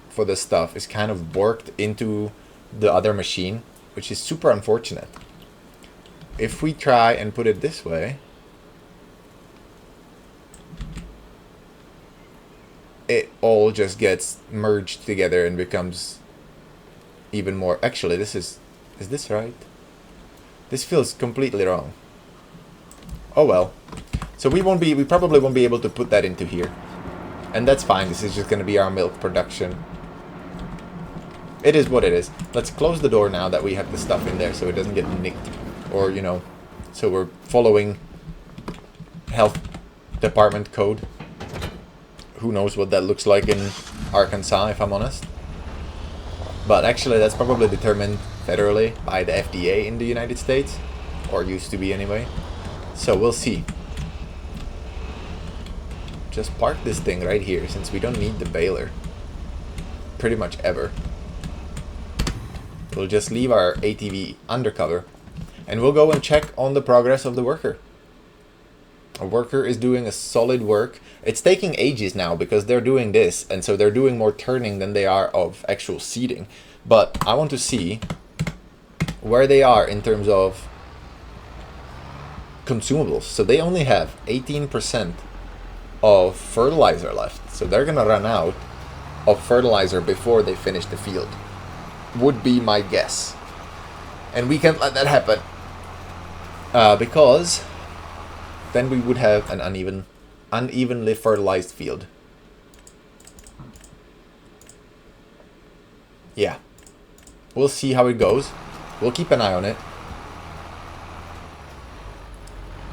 Speaker 1: for the stuff is kind of borked into the other machine, which is super unfortunate. If we try and put it this way, it all just gets merged together and becomes even more. Actually, is this right? This feels completely wrong. Oh well. So we probably won't be able to put that into here. And that's fine. This is just going to be our milk production. It is what it is. Let's close the door now that we have the stuff in there so it doesn't get nicked. Or, you know, so we're following health department code. Who knows what that looks like in Arkansas, if I'm honest. But actually, that's probably determined federally by the FDA in the United States. Or used to be anyway. So we'll see. Just park this thing right here, since we don't need the baler. Pretty much ever. We'll just leave our ATV undercover. And we'll go and check on the progress of the worker. A worker is doing a solid work. It's taking ages now because they're doing this. And so they're doing more turning than they are of actual seeding. But I want to see where they are in terms of consumables. So they only have 18% of fertilizer left. So they're going to run out of fertilizer before they finish the field. Would be my guess. And we can't let that happen. Because then we would have an unevenly fertilized field. Yeah. We'll see how it goes. We'll keep an eye on it.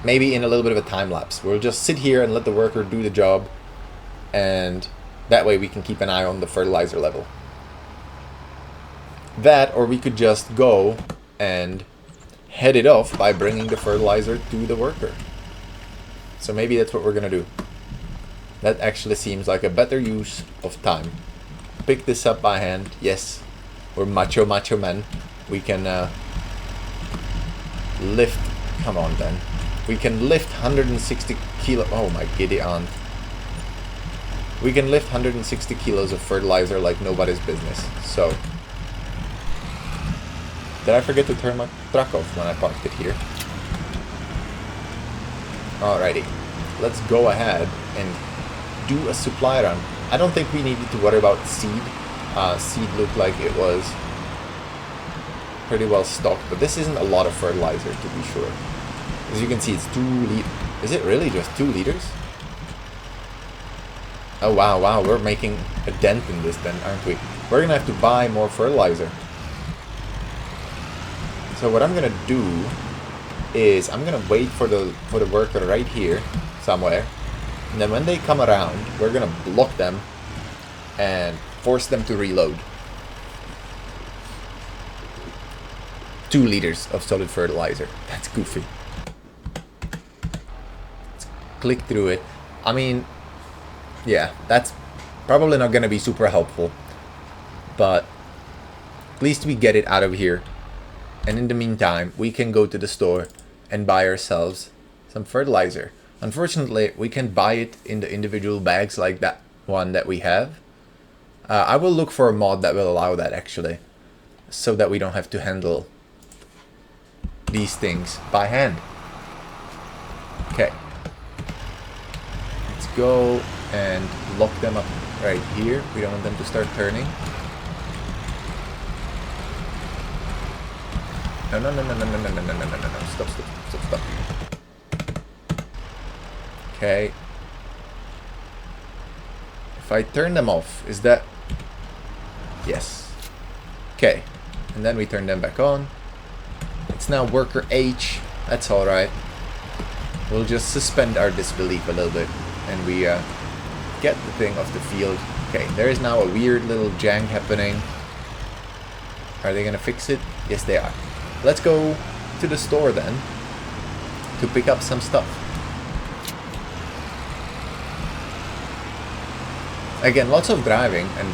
Speaker 1: Maybe in a little bit of a time lapse. We'll just sit here and let the worker do the job. And that way we can keep an eye on the fertilizer level. That, or we could just go and head it off by bringing the fertilizer to the worker. So maybe that's what we're gonna do. That actually seems like a better use of time. Pick this up by hand. Yes, we're macho men. We can lift. Come on then. We can lift 160 kilo. Oh my giddy aunt. We can lift 160 kilos of fertilizer like nobody's business. So, did I forget to turn my truck off when I parked it here? Alrighty, let's go ahead and do a supply run. I don't think we needed to worry about seed. Seed looked like it was pretty well stocked, but this isn't a lot of fertilizer to be sure. As you can see, it's 2 liters. Is it really just 2 liters? Oh wow, we're making a dent in this then, aren't we? We're gonna have to buy more fertilizer. So what I'm gonna do is I'm gonna wait for the worker right here somewhere, and then when they come around, we're gonna block them and force them to reload. 2 liters of solid fertilizer. That's goofy. Let's click through it. I mean, yeah, that's probably not gonna be super helpful, but at least we get it out of here. And in the meantime, we can go to the store and buy ourselves some fertilizer. Unfortunately, we can buy it in the individual bags like that one that we have. I will look for a mod that will allow that actually, so that we don't have to handle these things by hand. Okay. Let's go and lock them up right here. We don't want them to start turning. No. Stop. Okay. If I turn them off, is that... Yes. Okay. And then we turn them back on. It's now worker H. That's alright. We'll just suspend our disbelief a little bit. And we get the thing off the field. Okay, there is now a weird little jank happening. Are they gonna fix it? Yes, they are. Let's go to the store then to pick up some stuff. Again, lots of driving and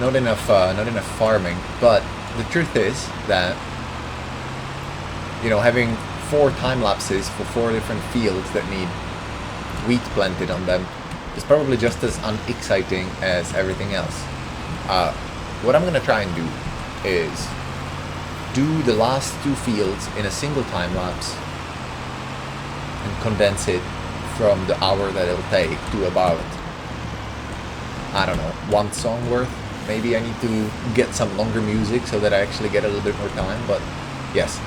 Speaker 1: not enough farming. But the truth is that, you know, having 4 time lapses for 4 different fields that need wheat planted on them is probably just as unexciting as everything else. What I'm gonna try and do is do the last 2 fields in a single time lapse and condense it from the hour that it'll take to about, I don't know, 1 song worth. Maybe I need to get some longer music so that I actually get a little bit more time, but yes.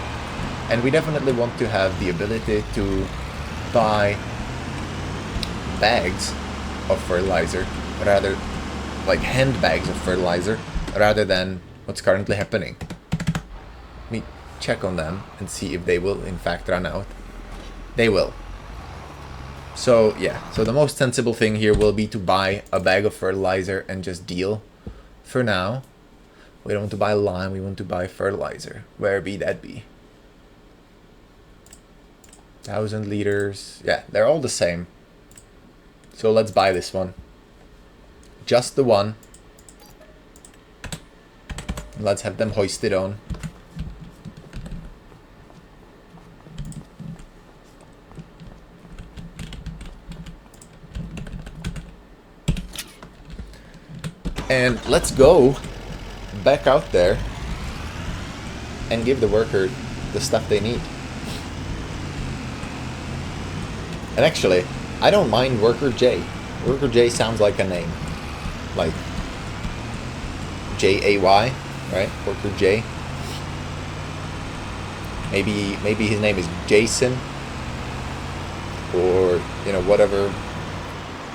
Speaker 1: And we definitely want to have the ability to buy bags of fertilizer, rather like hand bags of fertilizer, rather than what's currently happening. Let me check on them and see if they will in fact run out. They will. So yeah, so the most sensible thing here will be to buy a bag of fertilizer and just deal. For now, we don't want to buy lime, we want to buy fertilizer. Where be that be? 1,000 liters. Yeah, they're all the same. So let's buy this one. Just the one. Let's have them hoisted on. And let's go back out there and give the worker the stuff they need. And actually, I don't mind Worker J. Worker J sounds like a name. Like J-A-Y, right? Worker J. Maybe his name is Jason. or, you know, whatever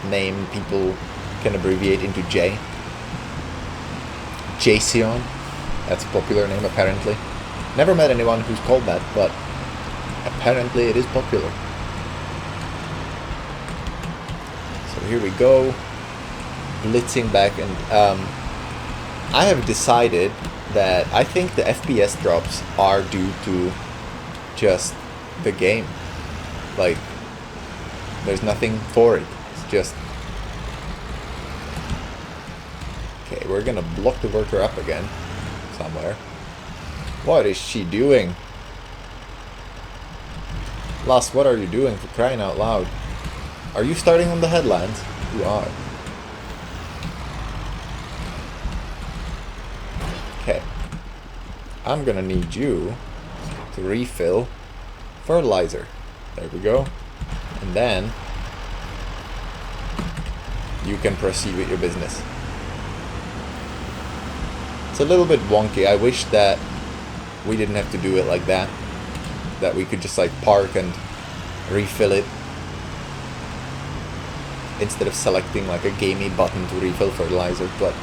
Speaker 1: name people can abbreviate into J. Jason. That's a popular name, apparently. Never met anyone who's called that, but apparently it is popular. So here we go. Blitzing back, and I have decided that I think the FPS drops are due to just the game. Like, there's nothing for it. It's just... Okay, we're gonna block the worker up again. Somewhere. What is she doing? Lass, what are you doing, for crying out loud? Are you starting on the headlands? You are. Okay. I'm gonna need you to refill fertilizer. There we go. And then you can proceed with your business. It's a little bit wonky. I wish that we didn't have to do it like that. That we could just like park and refill it instead of selecting like a gamey button to refill fertilizer. But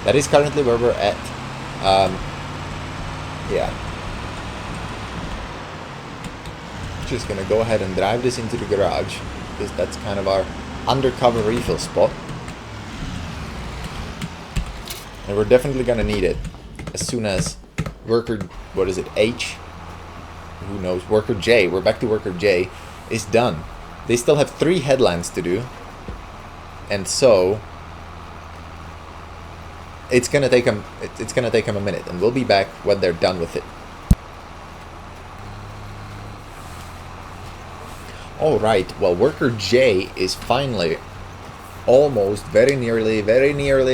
Speaker 1: that is currently where we're at. Yeah. Just gonna go ahead and drive this into the garage, because that's kind of our undercover refill spot. And we're definitely gonna need it as soon as worker, what is it, H? Who knows? Worker J, we're back to worker J, is done. They still have 3 headlands to do. And so it's gonna take them a minute, and we'll be back when they're done with it. Alright, well, worker J is finally almost very nearly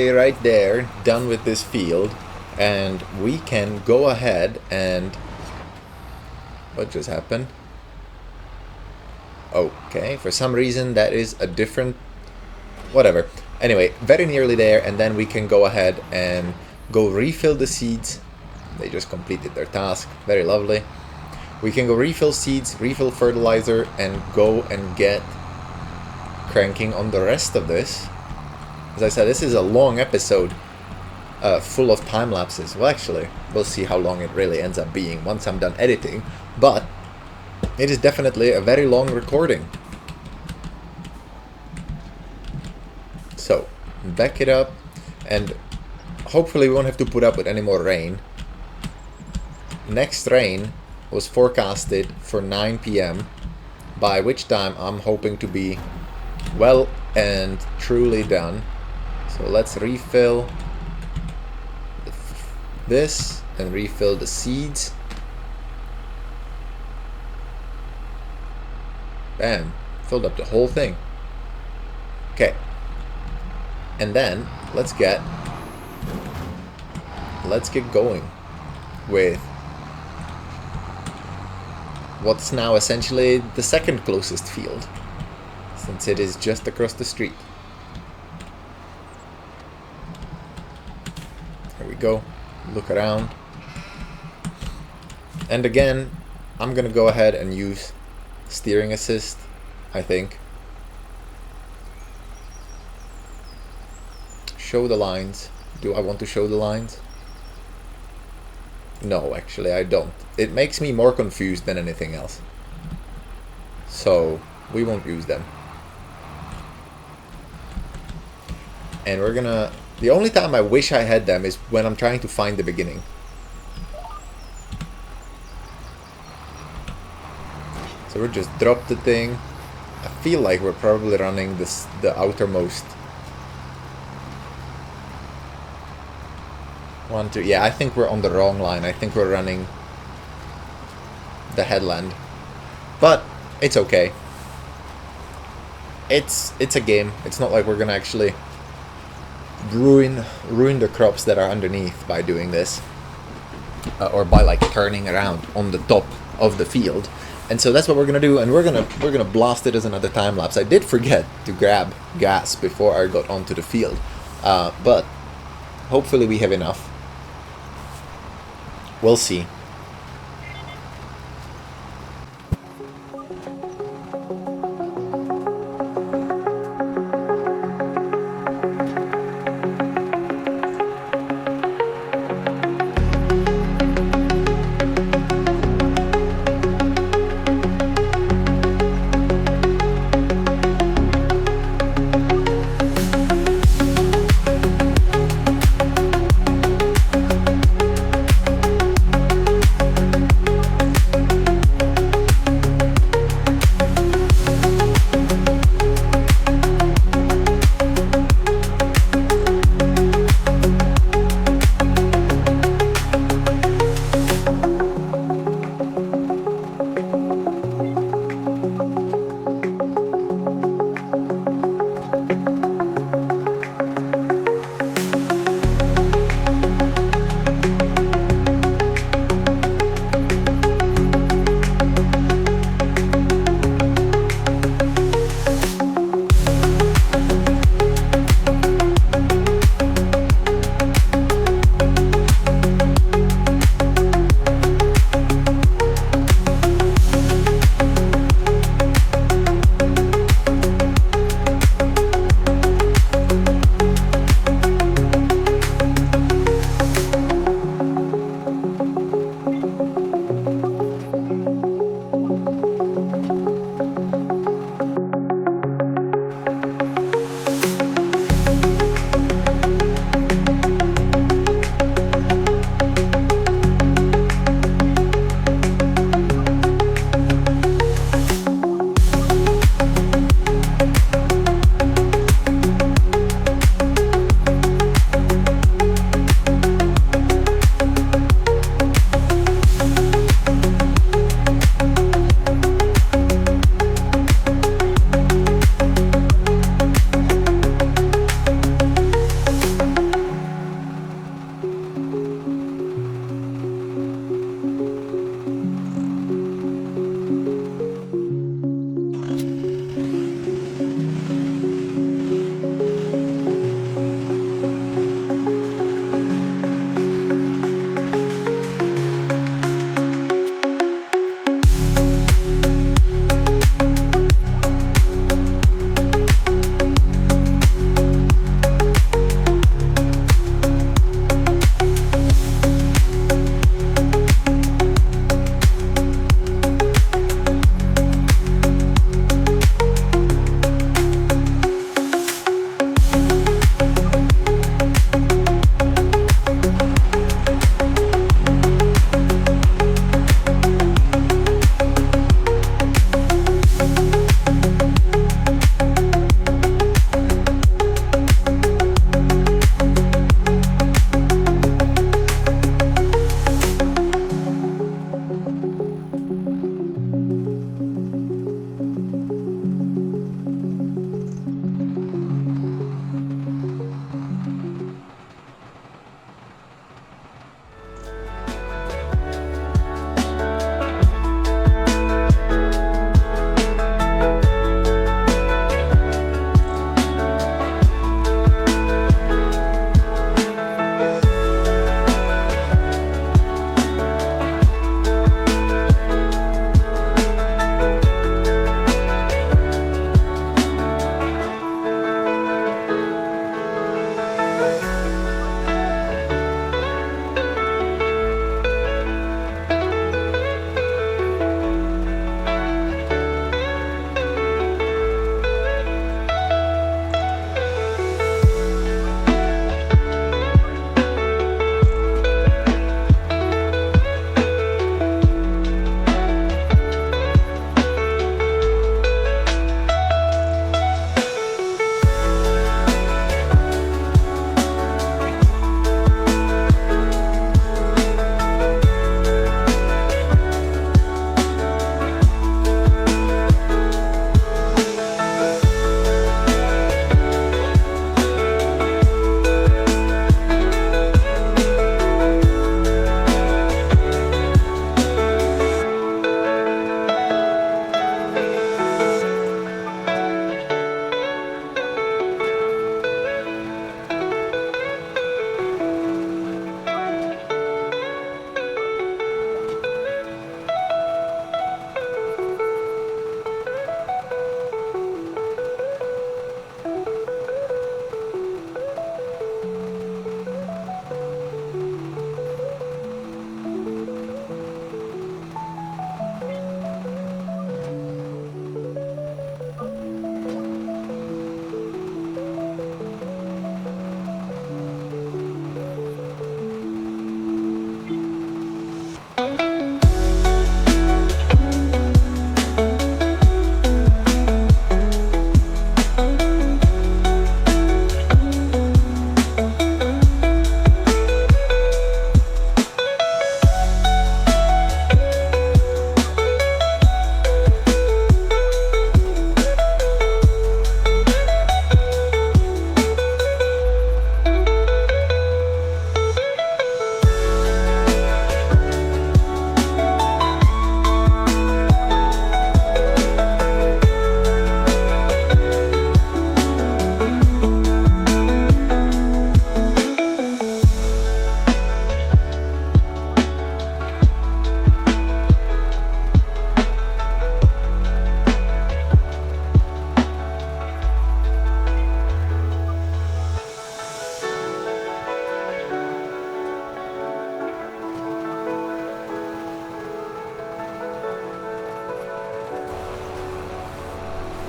Speaker 1: right there, done with this field, and we can go ahead and... What just happened? Okay, for some reason that is a different... Whatever. Anyway, very nearly there, and then we can go ahead and go refill the seeds. They just completed their task. Very lovely. We can go refill seeds, refill fertilizer, and go and get cranking on the rest of this. As I said, this is a long episode, full of time lapses. Well, actually, we'll see how long it really ends up being once I'm done editing, but it is definitely a very long recording. So, back it up, and hopefully we won't have to put up with any more rain. Next rain was forecasted for 9 p.m, by which time I'm hoping to be well and truly done. So let's refill this and refill the seeds. Bam, filled up the whole thing. Okay, and then let's get going with what's now essentially the second closest field, since it is just across the street. There we go. Look around. And again, I'm gonna go ahead and use steering assist, I think. Show the lines. Do I want to show the lines? No, actually I don't. It makes me more confused than anything else. So, we won't use them. And we're gonna... The only time I wish I had them is when I'm trying to find the beginning. So we'll just drop the thing. I feel like we're probably running this, the outermost. 1, 2... Yeah, I think we're on the wrong line. I think we're running the headland. But it's okay. It's a game. It's not like we're gonna actually ruin the crops that are underneath by doing this, or by like turning around on the top of the field. And so that's what we're gonna do, and we're gonna blast it as another time lapse. I did forget to grab gas before I got onto the field, but hopefully we have enough. We'll see.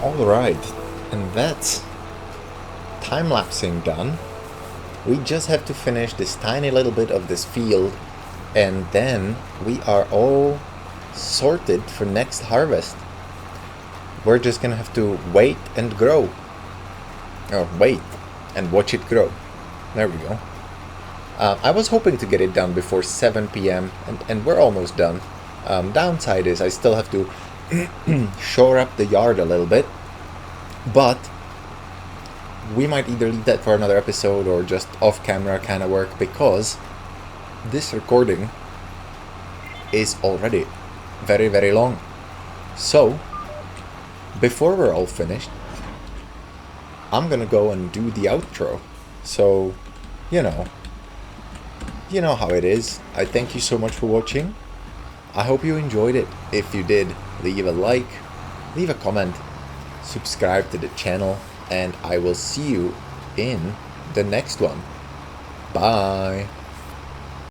Speaker 1: Alright, and that's time-lapsing done. We just have to finish this tiny little bit of this field, and then we are all sorted for next harvest. We're just gonna have to wait and grow. Oh, wait and watch it grow. There we go. I was hoping to get it done before 7 p.m. and we're almost done. Downside is I still have to shore up the yard a little bit, but we might either leave that for another episode or just off-camera kind of work, because this recording is already very, very long. So, before we're all finished, I'm gonna go and do the outro. So, you know how it is. I thank you so much for watching. I hope you enjoyed it. If you did, leave a like, leave a comment, subscribe to the channel, and I will see you in the next one. Bye.